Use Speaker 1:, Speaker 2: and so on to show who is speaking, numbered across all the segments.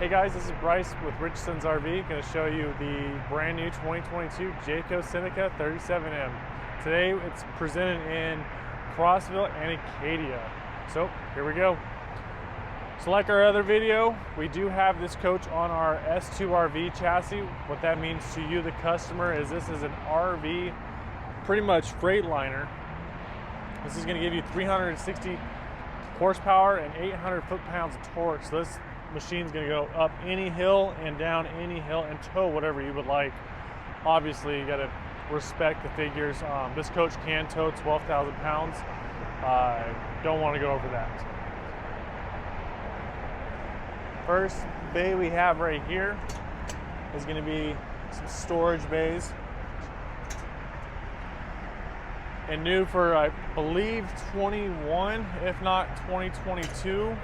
Speaker 1: Hey guys, this is Bryce with Richardson's RV. Going to show you the brand new 2022 Jayco Seneca 37M. Today it's presented in Crossville and Acadia. So here we go. So like our other video, we do have this coach on our S2RV chassis. What that means to you, the customer, is this is an RV, pretty much Freightliner. This is going to give you 360 horsepower and 800 foot-pounds of torque. So this machine's going to go up any hill and down any hill and tow whatever you would like. Obviously, you got to respect the figures. This coach can tow 12,000 pounds. Don't want to go over that. First bay we have right here is going to be some storage bays. And new for, I believe, 21, if not 2022.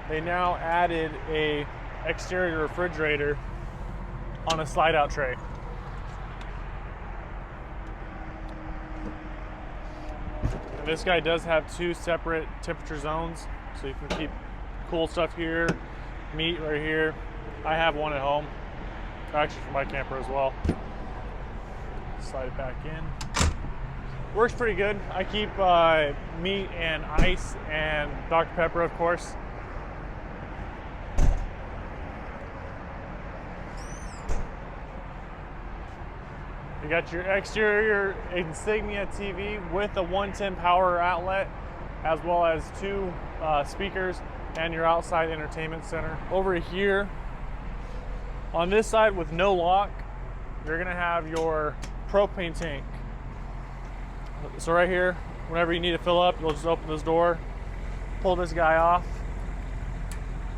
Speaker 1: They now added a exterior refrigerator on a slide out tray. And this guy does have two separate temperature zones, so you can keep cool stuff here, meat right here. I have one at home, actually for my camper as well. Slide it back in. Works pretty good. I keep meat and ice and Dr. Pepper, of course. You got your exterior Insignia TV with a 110 power outlet, as well as two speakers and your outside entertainment center. Over here, on this side with no lock, you're gonna have your propane tank. So right here, whenever you need to fill up, you'll just open this door, pull this guy off,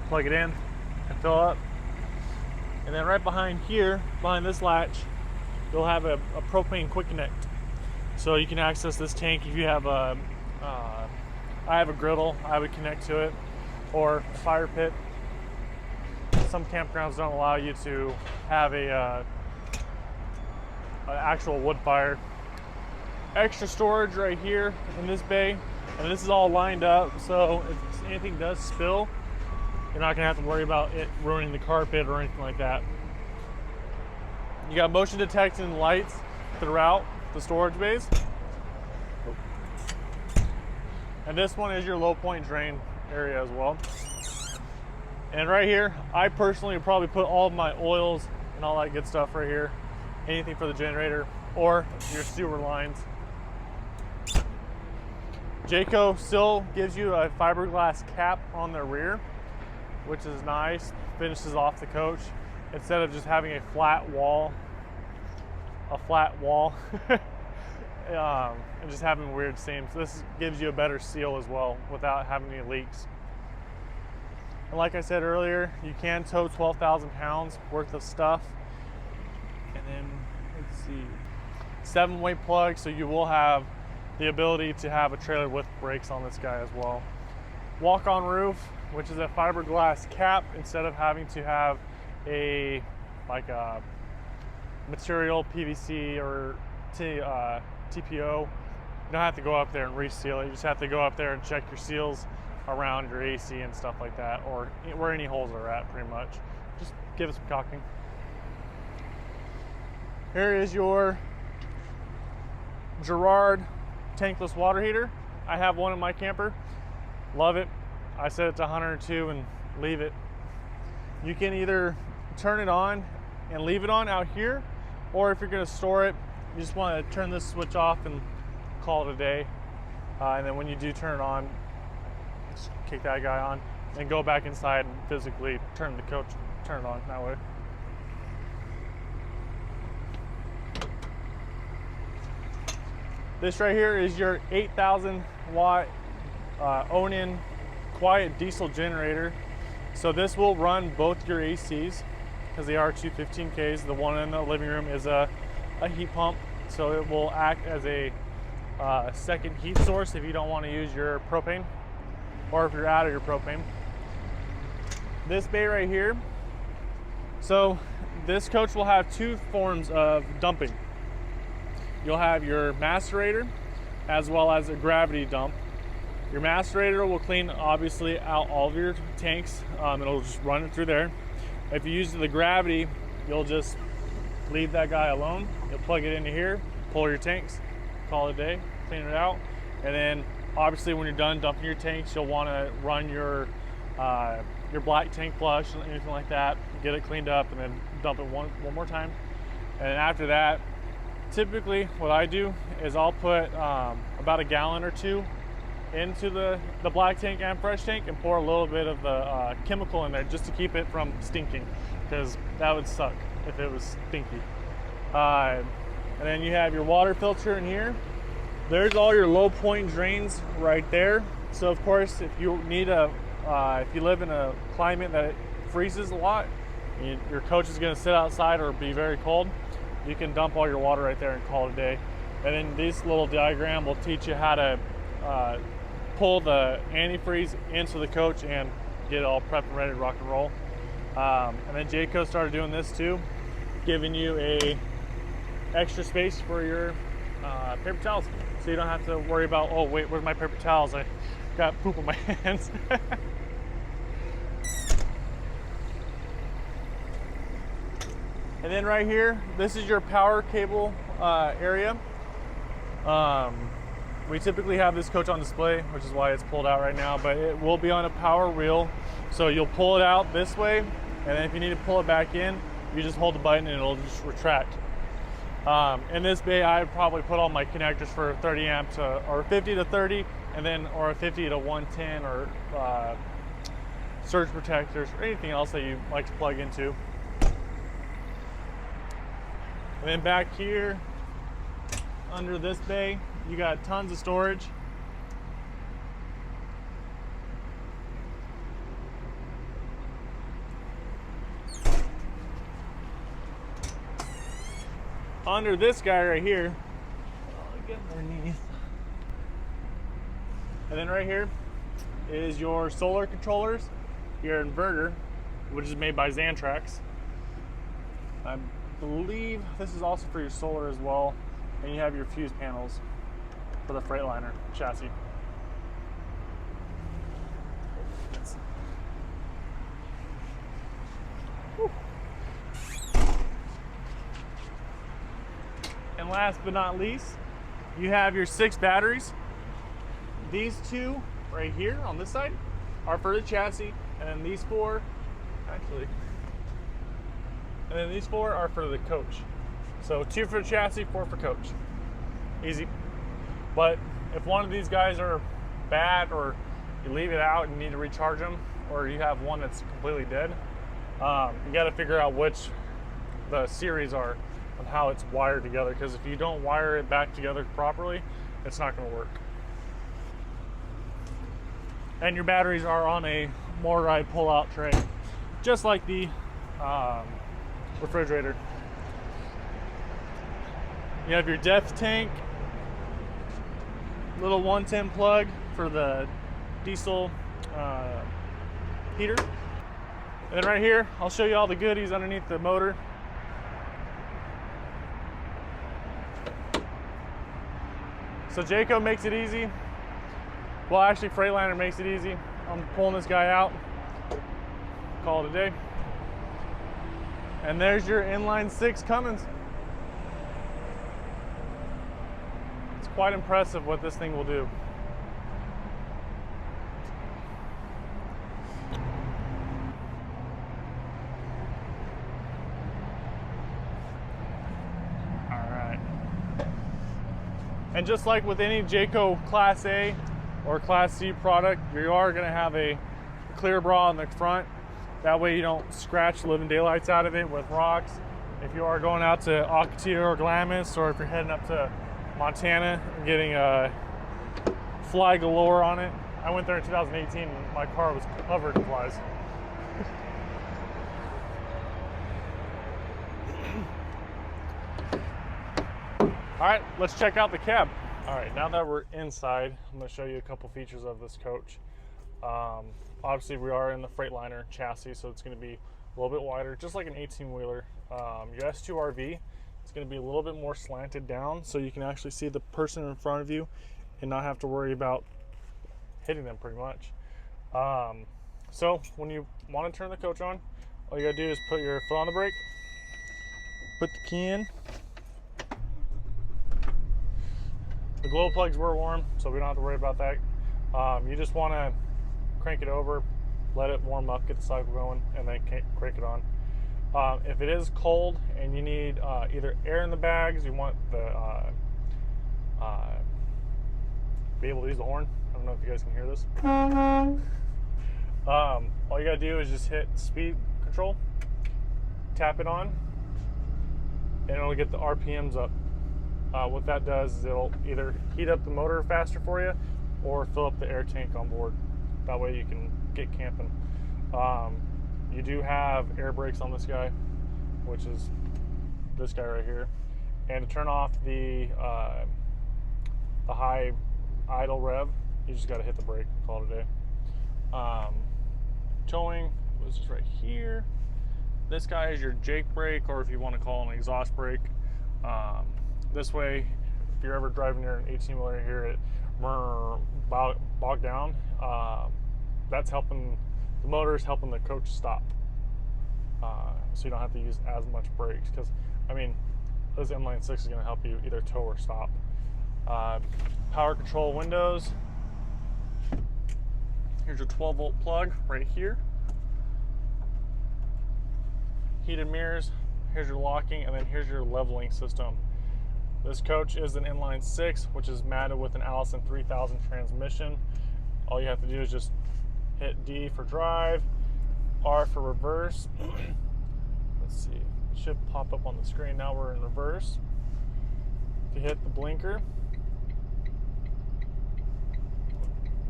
Speaker 1: plug it in, and fill up. And then right behind here, behind this latch, you'll have a propane quick connect. So you can access this tank if you have a, I have a griddle, I would connect to it, or a fire pit. Some campgrounds don't allow you to have an actual wood fire. Extra storage right here in this bay, and this is all lined up, so if anything does spill, you're not gonna have to worry about it ruining the carpet or anything like that. You got motion detection lights throughout the storage bays. And this one is your low point drain area as well. And right here, I personally would probably put all of my oils and all that good stuff right here. Anything for the generator or your sewer lines. Jayco still gives you a fiberglass cap on the rear, which is nice. Finishes off the coach instead of just having a flat wall, and just having weird seams. This gives you a better seal as well without having any leaks. And like I said earlier, you can tow 12,000 pounds worth of stuff. And then let's see, 7-way plug, so you will have the ability to have a trailer with brakes on this guy as well. Walk-on roof, which is a fiberglass cap instead of having to have a material PVC or TPO. You don't have to go up there and reseal it. You just have to go up there and check your seals around your AC and stuff like that, or where any holes are at, pretty much. Just give it some caulking. Here is your Gerard tankless water heater. I have one in my camper. Love it. I set it to 102 and leave it. You can either turn it on and leave it on out here, or if you're going to store it, you just want to turn this switch off and call it a day. And then when you do turn it on, just kick that guy on and go back inside and physically turn the coach, turn it on that way. This right here is your 8,000 watt Onan quiet diesel generator. So this will run both your ACs because they are 215Ks. The one in the living room is a heat pump, so it will act as a second heat source if you don't want to use your propane, or if you're out of your propane. This bay right here, so this coach will have two forms of dumping. You'll have your macerator as well as a gravity dump. Your macerator will clean, obviously, out all of your tanks. It'll just run it through there. If you use the gravity, you'll just leave that guy alone. You'll plug it into here, pull your tanks, call it a day, clean it out. And then obviously when you're done dumping your tanks, you'll want to run your black tank flush, anything like that, get it cleaned up, and then dump it one more time. And then after that, typically what I do is I'll put about a gallon or two into the black tank and fresh tank and pour a little bit of the chemical in there just to keep it from stinking, because that would suck if it was stinky. And then you have your water filter in here. There's all your low point drains right there. So of course, if you need if you live in a climate that it freezes a lot, your coach is going to sit outside or be very cold, you can dump all your water right there and call it a day. And then this little diagram will teach you how to pull the antifreeze into the coach and get it all prepped and ready to rock and roll. And then Jayco started doing this too, giving you a extra space for your paper towels, so you don't have to worry about, oh wait, where's my paper towels? I got poop on my hands. And then right here, this is your power cable area. We typically have this coach on display, which is why it's pulled out right now, but it will be on a power reel. So you'll pull it out this way, and then if you need to pull it back in, you just hold the button and it'll just retract. In this bay, I probably put all my connectors for 30 amp or 50 to 30, and then or a 50 to 110, or surge protectors, or anything else that you like to plug into. And then back here, under this bay, you got tons of storage. Under this guy right here, get underneath. And then right here is your solar controllers, your inverter, which is made by Xantrax. I believe this is also for your solar as well. And you have your fuse panels for the Freightliner chassis. Whew. And last but not least, you have your 6 batteries. These 2 right here on this side are for the chassis, and then these 4, actually, and then these 4 are for the coach. So 2 for the chassis, 4 for coach. Easy. But if one of these guys are bad, or you leave it out and need to recharge them, or you have one that's completely dead, you got to figure out which the series are and how it's wired together, because if you don't wire it back together properly, it's not going to work. And your batteries are on a MotorRide pull-out tray, just like the refrigerator. You have your depth tank, little 110 plug for the diesel heater. And then right here, I'll show you all the goodies underneath the motor. So Jayco makes it easy. Well, actually Freightliner makes it easy. I'm pulling this guy out, call it a day. And there's your inline 6 Cummins. It's quite impressive what this thing will do. And just like with any Jayco Class A or Class C product, you are going to have a clear bra on the front. That way you don't scratch the living daylights out of it with rocks. If you are going out to Ocotillo or Glamis, or if you're heading up to Montana and getting a fly galore on it. I went there in 2018 and my car was covered in flies. All right, let's check out the cab. All right, now that we're inside, I'm gonna show you a couple features of this coach. Obviously, we are in the Freightliner chassis, so it's gonna be a little bit wider, just like an 18-wheeler. Your S2RV, it's gonna be a little bit more slanted down, so you can actually see the person in front of you and not have to worry about hitting them pretty much. So when you want to turn the coach on, all you gotta do is put your foot on the brake, put the key in. The glow plugs were warm, so we don't have to worry about that. You just want to crank it over, let it warm up, get the cycle going, and then crank it on. If it is cold and you need either air in the bags, you want the be able to use the horn. I don't know if you guys can hear this. All you gotta do is just hit speed control, tap it on, and it'll get the RPMs up. What that does is it'll either heat up the motor faster for you or fill up the air tank on board. That way you can get camping. You do have air brakes on this guy, which is this guy right here. And to turn off the high idle rev, you just got to hit the brake, call it a day. Towing was just right here. This guy is your Jake brake, or if you want to call it an exhaust brake. This way, if you're ever driving near an 18-wheeler here, it bogged down. That's helping the motor, is helping the coach stop. So you don't have to use as much brakes, because I mean, this inline 6 is going to help you either tow or stop. Power control windows. Here's your 12-volt plug right here. Heated mirrors. Here's your locking, and then here's your leveling system. This coach is an inline 6, which is matted with an Allison 3000 transmission. All you have to do is just hit D for drive, R for reverse. Let's see, it should pop up on the screen. Now we're in reverse. To hit the blinker.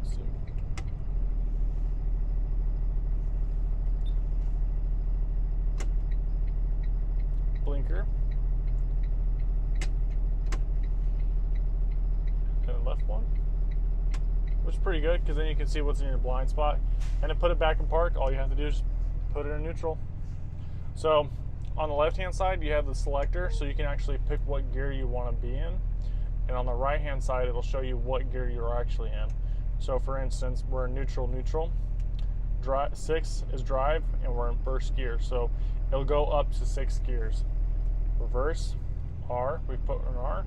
Speaker 1: Let's see. Blinker. And the left one. Which is pretty good, because then you can see what's in your blind spot. And to put it back in park, all you have to do is put it in neutral. So on the left hand side, you have the selector, so you can actually pick what gear you want to be in. And on the right hand side, it'll show you what gear you're actually in. So for instance, we're in neutral. 6 is drive, and we're in first gear. So it'll go up to 6 gears. Reverse, R, we put an R,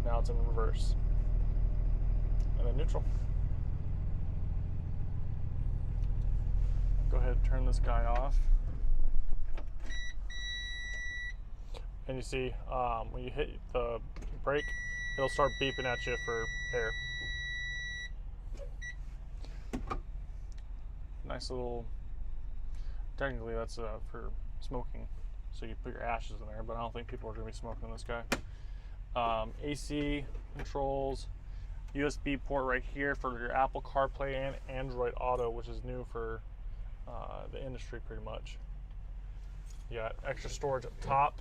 Speaker 1: now it's in reverse. And then neutral. Go ahead and turn this guy off. And you see, when you hit the brake, it'll start beeping at you for air. Nice little, technically that's for smoking, so you put your ashes in there, but I don't think people are going to be smoking this guy. AC controls, USB port right here for your Apple CarPlay and Android Auto, which is new for the industry pretty much. You got extra storage up top,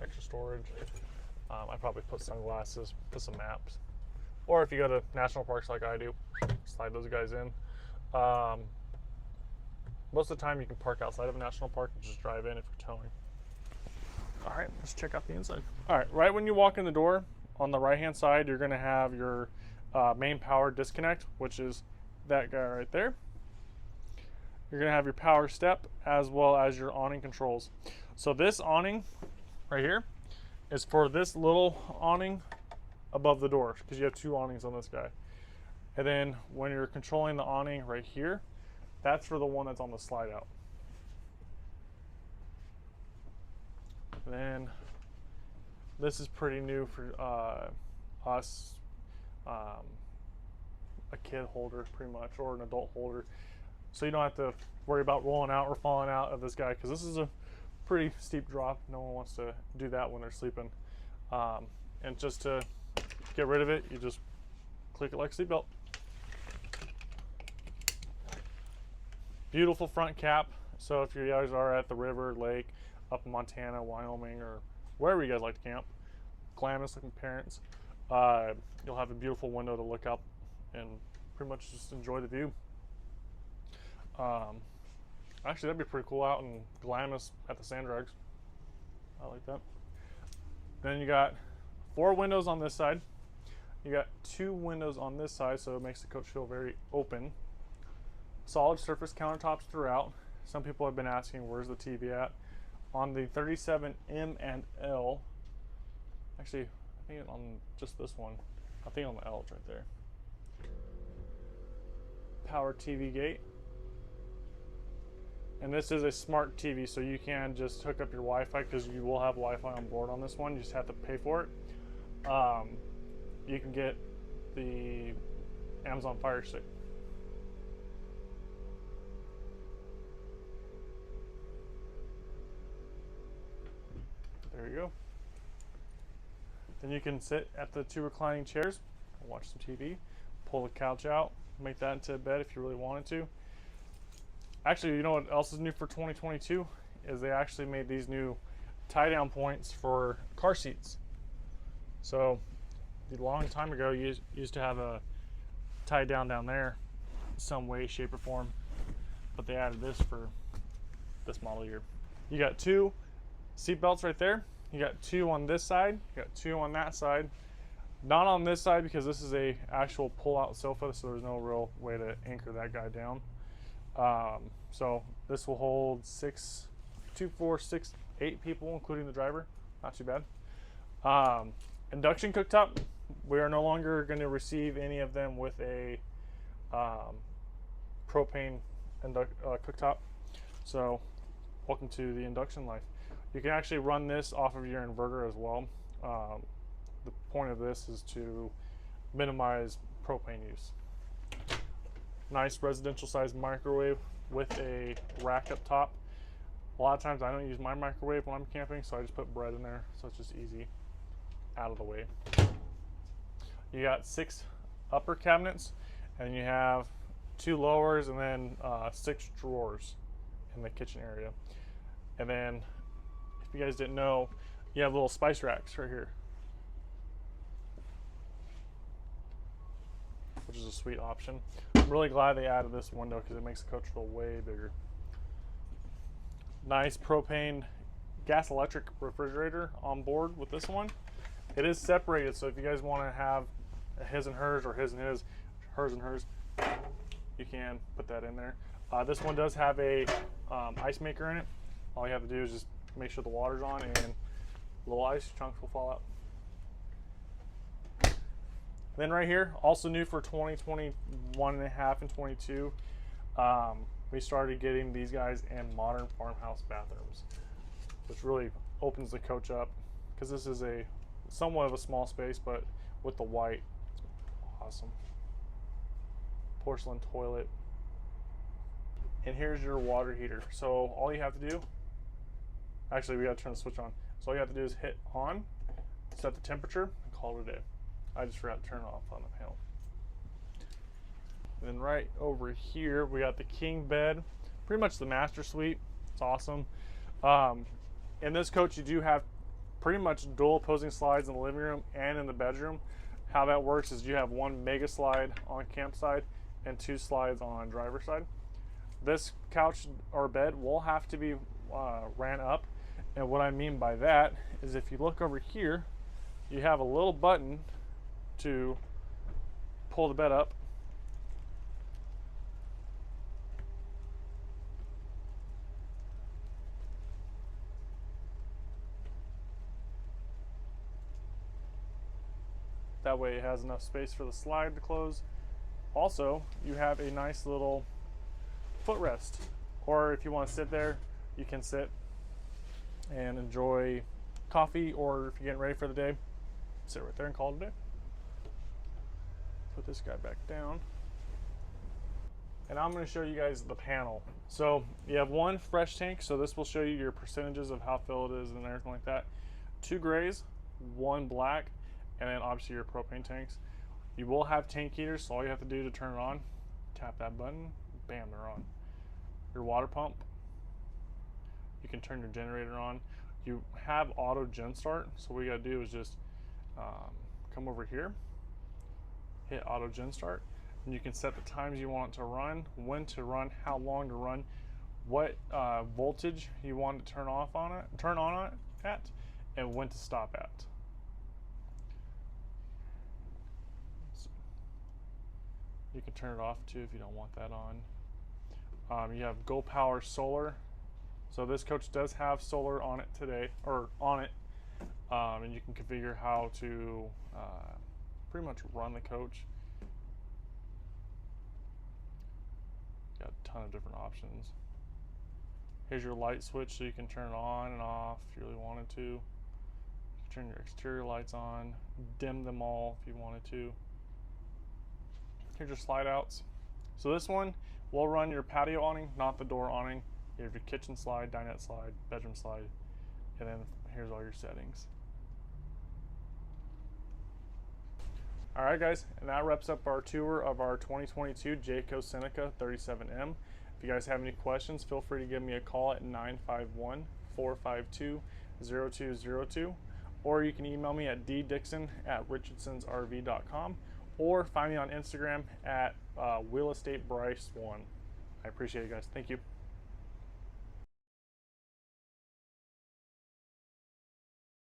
Speaker 1: extra storage. I probably put sunglasses, put some maps. Or if you go to national parks like I do, slide those guys in. Most of the time you can park outside of a national park and just drive in if you're towing. All right, let's check out the inside. All right, right when you walk in the door, on the right hand side, you're gonna have your main power disconnect, which is that guy right there. You're gonna have your power step as well as your awning controls. So this awning right here is for this little awning above the door, because you have 2 awnings on this guy. And then when you're controlling the awning right here, that's for the one that's on the slide out. And then this is pretty new for us, a kid holder pretty much, or an adult holder. So you don't have to worry about rolling out or falling out of this guy, because this is a pretty steep drop. No one wants to do that when they're sleeping. And just to get rid of it, you just click it like a seatbelt. Beautiful front cap. So if you guys are at the river, lake, up in Montana, Wyoming, or wherever you guys like to camp, Glamis looking parents, you'll have a beautiful window to look up and pretty much just enjoy the view. Actually, that'd be pretty cool out in Glamis at the sand drags. I like that. Then you got 4 windows on this side. You got 2 windows on this side, so it makes the coach feel very open. Solid surface countertops throughout. Some people have been asking, where's the TV at? On the 37M and L, actually, I think on just this one, I think on the L, it's right there. Power TV gate. And this is a smart TV, so you can just hook up your Wi-Fi, because you will have Wi-Fi on board on this one. You just have to pay for it. You can get the Amazon Fire Stick. There you go. Then you can sit at the 2 reclining chairs, watch some TV, pull the couch out, make that into a bed if you really wanted to. Actually, you know what else is new for 2022? Is they actually made these new tie-down points for car seats. So, a long time ago, you used to have a tie down there, some way, shape, or form. But they added this for this model year. You got 2 seat belts right there. You got 2 on this side. You got 2 on that side. Not on this side because this is a actual pull-out sofa, so there's no real way to anchor that guy down. So this will hold 2, 4, 6, 8 people, including the driver. Not too bad. Induction cooktop. We are no longer going to receive any of them with a propane cooktop. So welcome to the induction life. You can actually run this off of your inverter as well. The point of this is to minimize propane use. Nice residential sized microwave with a rack up top. A lot of times I don't use my microwave when I'm camping, so I just put bread in there, so it's just easy out of the way. You got 6 upper cabinets, and you have 2 lowers, and then 6 drawers in the kitchen area. And then, if you guys didn't know, you have little spice racks right here, which is a sweet option. I'm really glad they added this window because it makes the coach feel way bigger. Nice propane gas electric refrigerator on board with this one. It is separated, so if you guys want to have a his and hers, or his and his, hers and hers, you can put that in there. This one does have a ice maker in it. All you have to do is just make sure the water's on, and little ice chunks will fall out. Then right here, also new for 2021 and a half and 22, we started getting these guys in modern farmhouse bathrooms, which really opens the coach up, because this is a somewhat of a small space, but with the white, it's awesome. Porcelain toilet. And here's your water heater. So all you have to do, actually we gotta turn the switch on. So all you have to do is hit on, set the temperature, and call it a day. I just forgot to turn it off on the panel. And then right over here, we got the king bed, pretty much the master suite. It's awesome. In this coach, you do have pretty much dual opposing slides in the living room and in the bedroom. How that works is you have 1 mega slide on camp side and 2 slides on driver side. This couch or bed will have to be ran up. And what I mean by that is, if you look over here, you have a little button to pull the bed up. That way it has enough space for the slide to close. Also, you have a nice little footrest, or if you want to sit there, you can sit and enjoy coffee, or if you're getting ready for the day, sit right there and call it a day. Put this guy back down. And I'm going to show you guys the panel. So you have 1 fresh tank, so this will show you your percentages of how filled it is and everything like that. 2 grays, 1 black, and then obviously your propane tanks. You will have tank heaters, so all you have to do to turn it on, tap that button, bam, they're on. Your water pump, you can turn your generator on. You have auto gen start, so what you gotta do is just come over here, hit auto gen start, and you can set the times you want it to run, when to run, how long to run, what voltage you want to turn on it at, and when to stop at. You can turn it off too if you don't want that on. You have Go Power Solar. So this coach does have solar on it today, or on it, and you can configure how to pretty much run the coach. Got a ton of different options. Here's your light switch, so you can turn it on and off if you really wanted to. You can turn your exterior lights on, dim them all if you wanted to. Here's your slide outs. So this one will run your patio awning, not the door awning. You have your kitchen slide, dinette slide, bedroom slide, and then here's all your settings. All right, guys, and that wraps up our tour of our 2022 Jayco Seneca 37M. If you guys have any questions, feel free to give me a call at 951-452-0202, or you can email me at ddixon@richardsonsrv.com, or find me on Instagram at WheelEstateBryce1. I appreciate it, guys. Thank you.